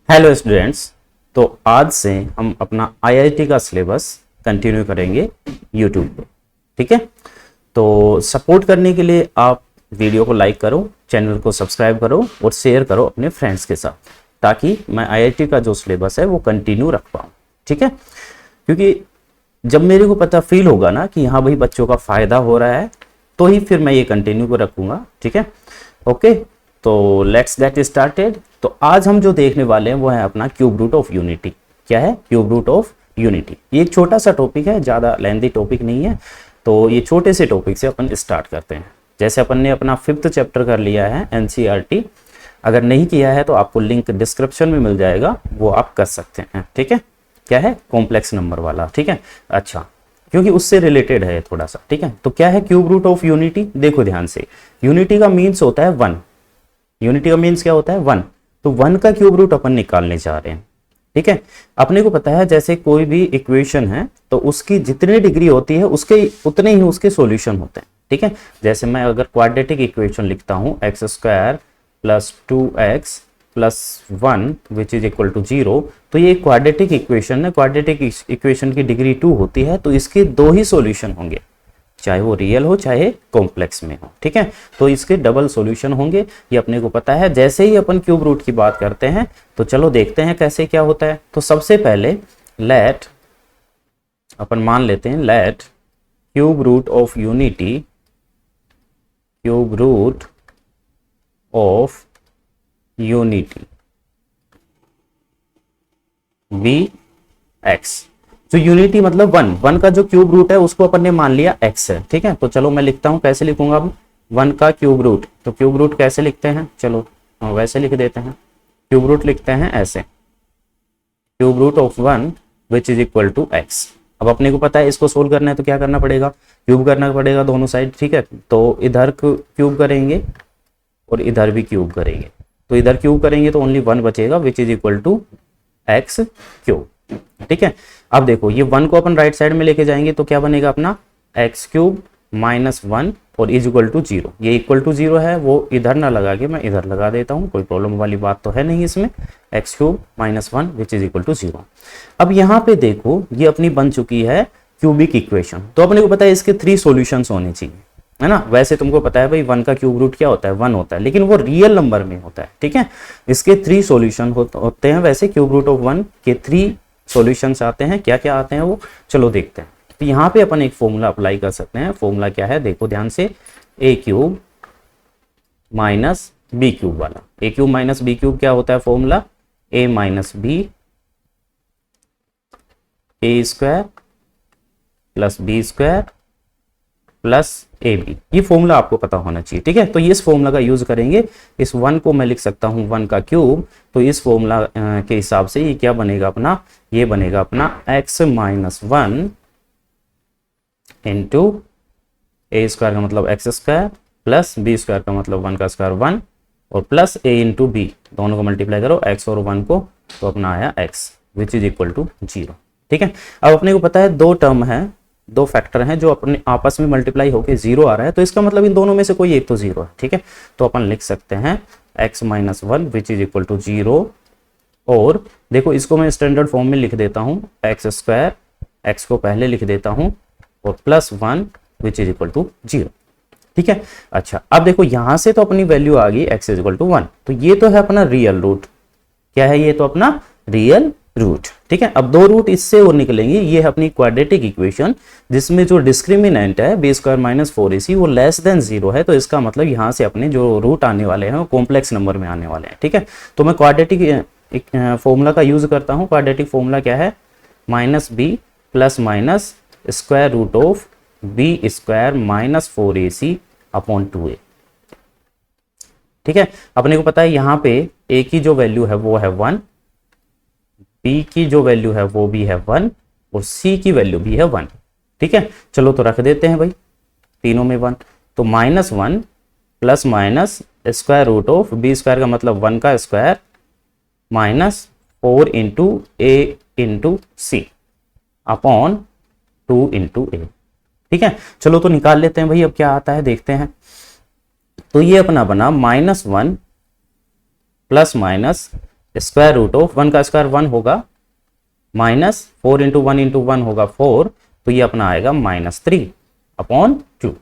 Hello students. तो आज से हम अपना आईआईटी का सिलेबस कंटिन्यू करेंगे यूट्यूब पे। ठीक है, तो सपोर्ट करने के लिए आप वीडियो को लाइक करो, चैनल को सब्सक्राइब करो और शेयर करो अपने फ्रेंड्स के साथ, ताकि मैं आईआईटी का जो सिलेबस है वो कंटिन्यू रख पाऊँ। ठीक है, क्योंकि जब मेरे को पता फील होगा ना कि हाँ भाई बच्चों का फायदा हो रहा है, तो ही फिर मैं ये कंटिन्यू को रखूँगा। ठीक है, ओके, तो लेट्स गेट स्टार्टेड। तो आज हम जो देखने वाले हैं वो है अपना क्यूब रूट ऑफ यूनिटी। क्या है? Cube root of unity. ये एक छोटा सा टॉपिक है, ज़्यादा लेंथी टॉपिक नहीं है। तो ये छोटे से टॉपिक से अपन स्टार्ट करते हैं। जैसे अपन ने अपना 5th चैप्टर कर लिया है एनसीईआरटी, अगर नहीं किया है तो आपको लिंक डिस्क्रिप्शन में मिल जाएगा, वो आप कर सकते हैं। ठीक है, क्या है? कॉम्प्लेक्स नंबर वाला। ठीक है, अच्छा, क्योंकि उससे रिलेटेड है थोड़ा सा। ठीक है, तो क्या है क्यूब रूट ऑफ यूनिटी? देखो ध्यान से, यूनिटी का मीन्स होता है 1। यूनिटी का मीन्स क्या होता है? 1। तो 1 का क्यूब रूट अपन निकालने जा रहे हैं। ठीक है, अपने को पता है जैसे कोई भी इक्वेशन है तो उसकी जितनी डिग्री होती है उसके उतने ही उसके सॉल्यूशन होते हैं। ठीक है, जैसे मैं अगर क्वाड्रेटिक इक्वेशन लिखता हूं x² + 2x + 1 which is equal to 0, तो ये क्वाड्रेटिक इक्वेशन है। क्वाड्रेटिक इक्वेशन की डिग्री 2 होती है, तो इसके 2 ही सॉल्यूशन होंगे, चाहे वो रियल हो चाहे कॉम्प्लेक्स में हो। ठीक है, तो इसके डबल सॉल्यूशन होंगे, ये अपने को पता है। जैसे ही अपन क्यूब रूट की बात करते हैं तो चलो देखते हैं कैसे क्या होता है। तो सबसे पहले लेट अपन मान लेते हैं, let cube root of unity, cube root of unity be X. जो यूनिटी मतलब 1 का जो क्यूब रूट है उसको अपन ने मान लिया x है। ठीक है, तो चलो मैं लिखता हूं, कैसे लिखूंगा अब 1 का क्यूब रूट। तो क्यूब रूट कैसे लिखते हैं? चलो वैसे लिख देते हैं। क्यूब रूट लिखते हैं ऐसे, cube root of 1 which is equal to x। अब अपने को पता है इसको सोल्व करना है तो क्या करना पड़ेगा? क्यूब करना पड़ेगा दोनों साइड। ठीक है, तो इधर क्यूब करेंगे और इधर भी क्यूब करेंगे। तो इधर क्यूब करेंगे तो ओनली 1 बचेगा which is equal to x cube. ठीक है, अब देखो ये 1 को अपन राइट साइड में लेके जाएंगे तो क्या बनेगा अपना x³ - 1 और इज इक्वल टू 0। ये इक्वल टू 0 है, वो इधर ना लगा के मैं इधर लगा देता हूं, कोई प्रॉब्लम वाली बात तो है नहीं इसमें। x³ - 1 which is equal to 0। अब यहाँ पे देखो ये अपनी बन चुकी है क्यूबिक इक्वेशन। तो अपने को पता है इसके 3 सॉल्यूशंस होने चाहिए, है ना। वैसे तुमको पता है भाई 1 का क्यूब रूट क्या होता है? 1 होता है, लेकिन वो रियल नंबर में होता है। ठीक है, इसके 3 सॉल्यूशन होते हैं। वैसे क्यूब रूट ऑफ 1 के 3 सॉल्यूशंस आते हैं। क्या क्या आते हैं वो चलो देखते हैं। तो यहाँ पे अपन एक फॉर्मूला अप्लाई कर सकते हैं। फॉर्मूला क्या है? देखो ध्यान से, a³ - b³ वाला। a³ - b³ क्या होता है formula? a - b a² + b² + ab। ये फॉर्मूला आपको पता होना चाहिए। ठीक है, तो ये इस फॉर्मूला का यूज करेंगे। इस 1 को मैं लिख सकता हूं 1 का क्यूब, तो इस फॉर्मूला के हिसाब से ये क्या बनेगा अपना? ये बनेगा अपना x - 1 इंटू a² का मतलब x² प्लस b² का मतलब 1 का स्क्वायर 1 और प्लस a इंटू b, दोनों को मल्टीप्लाई करो x और 1 को, तो अपना आया x which is equal to 0। ठीक है, अब अपने को पता है 2 टर्म है, 2 फैक्टर हैं जो अपने आपस में मल्टीप्लाई होके 0 आ रहा है, तो इसका मतलब इन दोनों में से कोई एक तो 0 है। ठीक है, तो अपन लिख सकते हैं x - 1 which is equal to 0। और देखो इसको मैं स्टैंडर्ड फॉर्म में लिख देता हूं, x², x को पहले लिख देता हूं और plus 1 which is equal to 0। ठीक है, अच्छा, अब देखो यहां से तो अपनी वैल्यू आ गई x इज इक्वल टू 1, तो ये तो है अपना रियल रूट। क्या है? ये तो अपना रियल रूट। ठीक है, अब 2 रूट इससे और निकलेंगे। ये है अपनी क्वाड्रेटिक इक्वेशन जिसमें जो डिस्क्रिमिनेंट है b² - 4ac वो लेस देन 0 है, तो इसका मतलब यहाँ से अपने जो रूट आने वाले हैं वो कॉम्प्लेक्स नंबर में आने वाले हैं। ठीक है, तो मैं क्वाड्रेटिक फॉर्मूला का यूज करता हूँ। क्वाड्रेटिक फॉर्मूला क्या है? -b ± square root of b² - 4ac upon 2a। ठीक है, अपने को पता है यहाँ पे a की जो वैल्यू है वो है 1, b की जो वैल्यू है वो भी है 1 और c की वैल्यू भी है 1। ठीक है, चलो तो रख देते हैं भाई तीनों में 1, तो -1 plus minus square root of b² का मतलब 1 का square -4 into a into c upon 2 into a. ठीक है, चलो तो निकाल लेते हैं भाई, अब क्या आता है देखते हैं। तो ये अपना बना -1 plus minus square root of 1 का स्क्वायर 1 होगा, माइनस 4 इंटू 1 इंटू 1 होगा 4, तो ये अपना आएगा -3/2।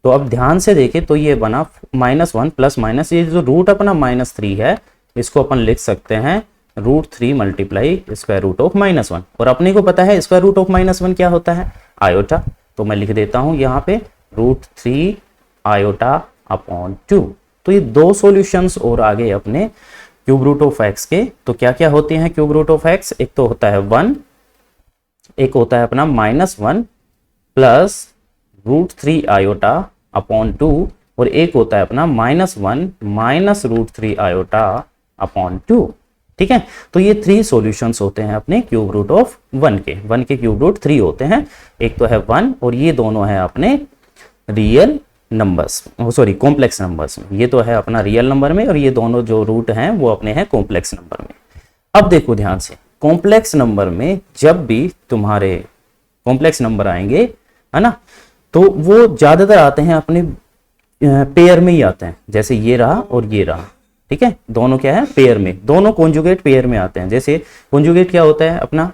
तो अब ध्यान से देखें तो ये बना -1 प्लस माइनस, ये जो रूट अपना -3 है इसको अपन लिख सकते हैं √3 मल्टीप्लाई स्क्वायर रूट ऑफ -1, और अपने को पता है स्क्वायर रूट ऑफ -1 क्या होता है, आयोटा। तो मैं लिख देता हूं यहाँ पे √3 आयोटा/2। तो ये दो सॉल्यूशंस और आ गए अपने क्यूब रूट ऑफ एक्स के। तो क्या क्या होते हैं क्यूब रूट ऑफ एक्स, एक तो होता है 1, एक होता है अपना -1 प्लस √3 आयोटा/2, और एक होता है अपना -1 माइनस √3 आयोटा/2। ठीक है, तो ये 3 सॉल्यूशंस होते हैं अपने क्यूब रूट ऑफ 1 के क्यूब रूट 3 होते हैं, एक तो है 1 और ये दोनों है अपने real numbers, sorry complex numbers में। ये तो है अपना रियल नंबर में और ये दोनों जो रूट हैं वो अपने हैं कॉम्प्लेक्स नंबर में। अब देखो ध्यान से, कॉम्प्लेक्स नंबर में जब भी तुम्हारे कॉम्प्लेक्स नंबर आएंगे, है ना, तो वो ज्यादातर आते हैं अपने पेयर में ही आते हैं, जैसे ये रहा और ये रहा। ठीक है, दोनों क्या है, पेयर में, दोनों कॉन्जुगेट पेयर में आते हैं। जैसे कॉन्जुगेट क्या होता है अपना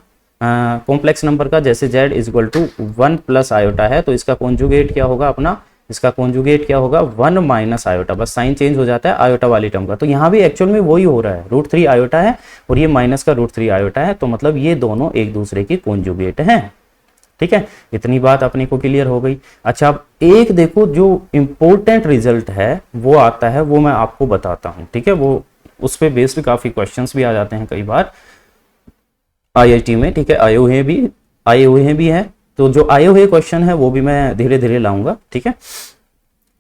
कॉम्प्लेक्स नंबर का, जैसे z = 1 प्लस आयोटा है तो इसका कॉन्जुगेट क्या होगा अपना, इसका कॉन्जुगेट क्या होगा 1 माइनस आयोटा, बस साइन चेंज हो जाता है आयोटा वाली टर्म का। तो यहाँ भी एक्चुअल में वही हो रहा है, √3 आयोटा है और ये माइनस का √3 आयोटा है, तो मतलब ये दोनों एक दूसरे की कॉन्जुगेट हैं। ठीक है, इतनी बात अपने को क्लियर हो गई। अच्छा, अब एक देखो जो इंपॉर्टेंट रिजल्ट है वो आता है, वो मैं आपको बताता हूं। ठीक है, वो उस पे बेस्ड काफी क्वेश्चंस भी आ जाते हैं कई बार आईआईटी में। ठीक है, आए हुए भी हैं, तो जो आए हुए क्वेश्चन है वो भी मैं धीरे धीरे लाऊंगा। ठीक है,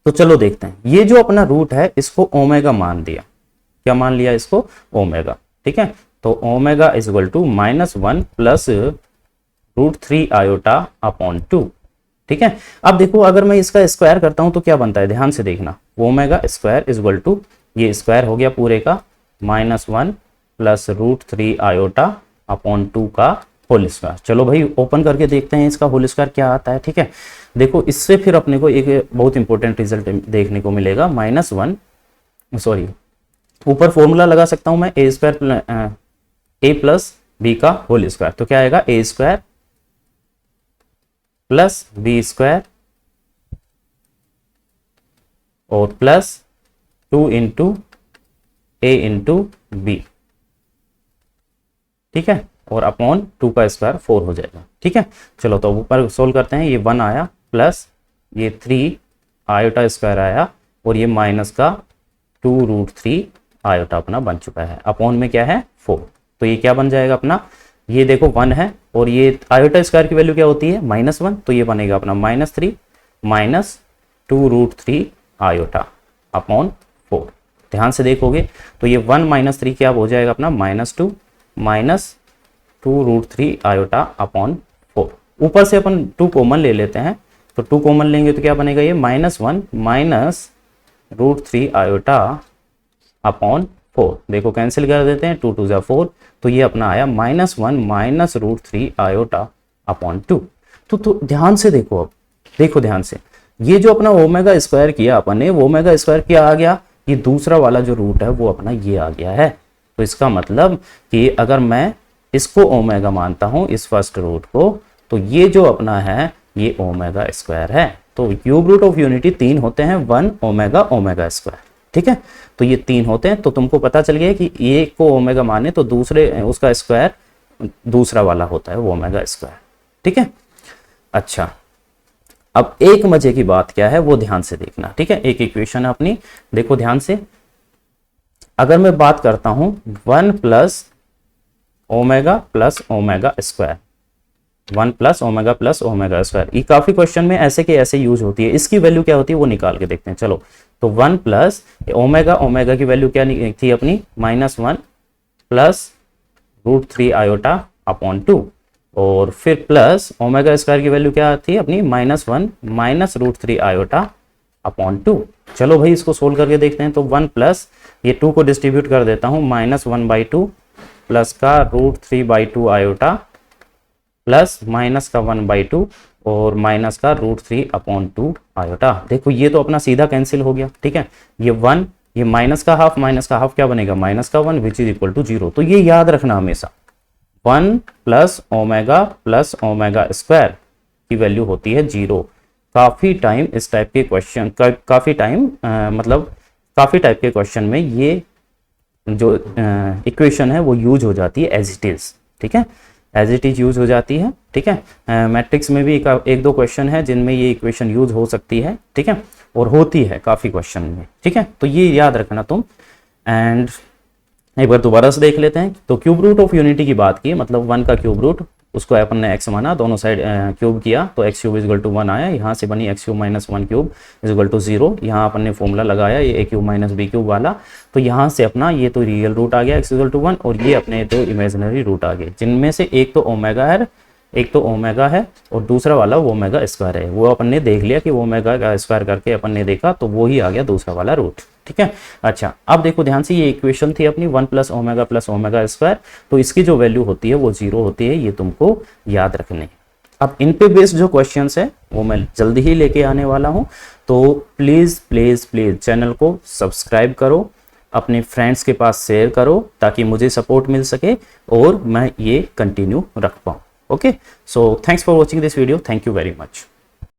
तो चलो देखते हैं। ये जो अपना रूट है इसको ओमेगा मान दिया, क्या मान लिया इसको, ओमेगा। ठीक है, तो ओमेगा = -1 प्लस √3 आयोटा/2। ठीक है, अब देखो अगर मैं इसका स्क्वायर करता हूं तो क्या बनता है, ध्यान से देखना। ओमेगा स्क्वायर = ये स्क्वायर हो गया पूरे का -1 प्लस √3 आयोटा/2 का होल स्क्वायर। चलो भाई ओपन करके देखते हैं इसका होल स्क्वायर क्या आता है। ठीक है, देखो इससे फिर अपने को एक बहुत इंपॉर्टेंट रिजल्ट देखने को मिलेगा। -1, सॉरी ऊपर फॉर्मूला लगा सकता हूं मैं, a प्लस बी का होल स्क्वायर। तो क्या आएगा, a² प्लस b² और plus 2 into a into B. ठीक है, और अपॉन 2 का स्क्वायर 4 हो जाएगा। ठीक है, चलो तो ऊपर सोल्व करते हैं। ये 1 आया प्लस ये 3 आयोटा स्क्वायर आया और ये माइनस का 2√3 आयोटा अपना बन चुका है। अपॉन में क्या है 4, तो ये क्या बन जाएगा अपना, ये देखो 1 है और ये आयोटा स्क्वायर की वैल्यू क्या होती है -1, तो ये बनेगा अपना -3 माइनस 2√3 आयोटा अपॉन 4। ध्यान से देखोगे तो ये 1 - 3 क्या हो जाएगा अपना -2 माइनस 2√3 आयोटा अपॉन 4। ऊपर से अपन 2 कॉमन ले लेते हैं, तो 2 कॉमन लेंगे तो क्या बनेगा, ये -1 माइनस √3 आयोटा अपॉन 4। देखो कैंसिल कर देते हैं, 2 × 2 = 4, तो ये अपना आया -1 माइनस √3 आयोटा अपॉन 2। तो ध्यान से देखो, अब देखो ध्यान से, ये जो अपना ओमेगा स्क्वायर किया अपन ने, वो ओमेगा स्क्वायर क्या आ गया, ये दूसरा वाला जो रूट है वो अपना ये आ गया है। तो इसका मतलब कि अगर मैं इसको ओमेगा मानता हूं, इस फर्स्ट रूट को, तो ये जो अपना है ये ओमेगा स्क्वायर है। तो क्यूब रूट ऑफ यूनिटी 3 होते हैं, 1 ओमेगा ओमेगा स्क्वायर। ठीक है, तो ये 3 होते हैं, तो तुमको पता चल गया कि एक को ओमेगा माने तो दूसरे उसका स्क्वायर दूसरा वाला होता है वो ओमेगा स्क्वायर। ठीक है, अच्छा अब एक मजे की बात क्या है वो ध्यान से देखना। ठीक है, एक इक्वेशन है अपनी, देखो ध्यान से। अगर मैं बात करता हूं 1 plus omega plus omega square, 1 plus omega square, ये काफी क्वेश्चन में ऐसे के ऐसे यूज होती है। इसकी वैल्यू क्या होती है वो निकाल के देखते हैं। चलो, तो 1 प्लस ओमेगा की वैल्यू क्या थी अपनी, -1 प्लस √3 आयोटा अपॉन 2, और फिर प्लस ओमेगा स्क्वायर की वैल्यू क्या थी अपनी, -1 माइनस √3 आयोटा अपॉन 2। चलो भाई इसको सोल्व करके देखते हैं। तो 1 प्लस ये 2 को डिस्ट्रीब्यूट कर देता हूं, -1/2 प्लस का √3/2 आयोटा प्लस माइनस का 1/2 और माइनस का √3/2 आयोटा। देखो ये तो अपना सीधा कैंसिल हो गया। ठीक है, ये 1 ये माइनस का हाफ क्या बनेगा, माइनस का 1 विच इज इक्वल टू 0। तो ये याद रखना हमेशा 1 प्लस ओमेगा स्क्वायर की वैल्यू होती है 0। काफ़ी टाइम इस टाइप के क्वेश्चन काफ़ी टाइप के क्वेश्चन में ये जो इक्वेशन है वो यूज हो जाती है एज इट इज़, ठीक है, एज इट इज यूज हो जाती है, ठीक है। मैट्रिक्स में भी एक दो क्वेश्चन है जिनमें ये इक्वेशन यूज हो सकती है, ठीक है, और होती है काफ़ी क्वेश्चन में, ठीक है। तो ये याद रखना तुम। एंड एक बार दोबारा से देख लेते हैं। तो क्यूब रूट ऑफ यूनिटी की बात की, मतलब 1 का क्यूब रूट, उसको अपन ने x माना, दोनों साइड क्यूब किया तो x क्यूब इजगल टू 1 आया। यहाँ से बनी x cube minus 1 cube is equal to 0। यहाँ अपन ने फॉर्मूला लगाया ये a cube minus b cube वाला। तो यहाँ से अपना ये तो रियल रूट आ गया x इजगल टू 1 और ये अपने तो इमेजिनरी रूट आ गए, जिनमें से एक तो ओमेगा है और दूसरा वाला वो ओमेगा स्क्वायर है। वो अपन ने देख लिया कि वो ओमेगा का स्क्वायर करके अपन ने देखा तो वो ही आ गया दूसरा वाला रूट, ठीक है। अच्छा अब देखो ध्यान से, ये इक्वेशन थी अपनी 1 प्लस ओमेगा स्क्वायर, तो इसकी जो वैल्यू होती है वो 0 होती है, ये तुमको याद रखने। अब इन पे बेस्ड जो क्वेश्चंस है वो मैं जल्दी ही लेके आने वाला हूँ। तो प्लीज़ प्लीज़ प्लीज़ चैनल को सब्सक्राइब करो, अपने फ्रेंड्स के पास शेयर करो ताकि मुझे सपोर्ट मिल सके और मैं ये कंटिन्यू रख पाऊँ। Okay, so thanks for watching this video. Thank you very much.